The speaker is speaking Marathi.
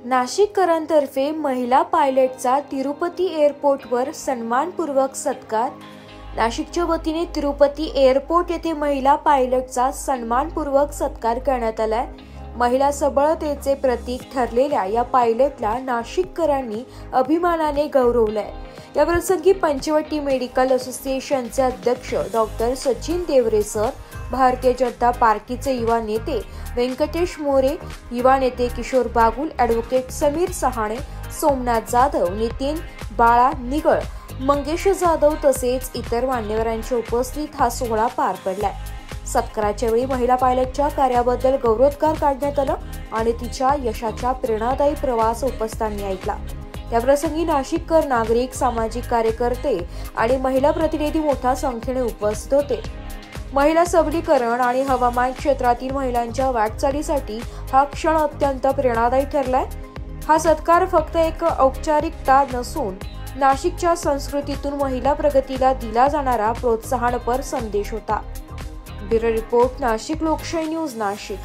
नाशिककरांतर्फे महिला पायलटचा तिरुपती एअरपोर्टवर सन्मानपूर्वक सत्कार। नाशिकच्या वतीने तिरुपती एअरपोर्ट येथे महिला पायलटचा सन्मानपूर्वक सत्कार करण्यात आलाय। महिला सबळतेचे प्रतीक ठरलेल्या या पायलटला नाशिककरांनी अभिमानाने गौरवलंय। या प्रसंगी पंचवटी मेडिकल असोसिएशनचे अध्यक्ष डॉक्टर सचिन देवरे सर, भारतीय जनता पार्टीचे युवा नेते व्यंकटेश मोरे, युवा नेते किशोर बागुल, ॲडव्होकेट समीर सहाणे, सोमनाथ जाधव, नितीन बाळा निगळ, मंगेश जाधव तसेच इतर मान्यवरांच्या उपस्थित हा सोहळा पार पडलाय। सत्काराच्या वेळी महिला पायलटच्या कार्याबद्दल गौरवोद्गार काढण्यात आला आणि तिच्या यशाचा प्रेरणादायी प्रवास उपस्थितांनी ऐकला। याप्रसंगी नाशिककर, नागरिक, सामाजिक कार्यकर्ते आणि महिला प्रतिनिधी मोठ्या संख्येने उपस्थित होते। महिला सबलीकरण आणि हवामान क्षेत्रातील महिलांच्या वाटचालीसाठी हा क्षण अत्यंत प्रेरणादायी ठरलाय। हा सत्कार फक्त एक औपचारिकता नसून नाशिकच्या संस्कृतीतून महिला प्रगतीला दिला जाणारा प्रोत्साहनपर संदेश होता। ब्युरो रिपोर्ट, नाशिक लोकशाही न्यूज, नाशिक।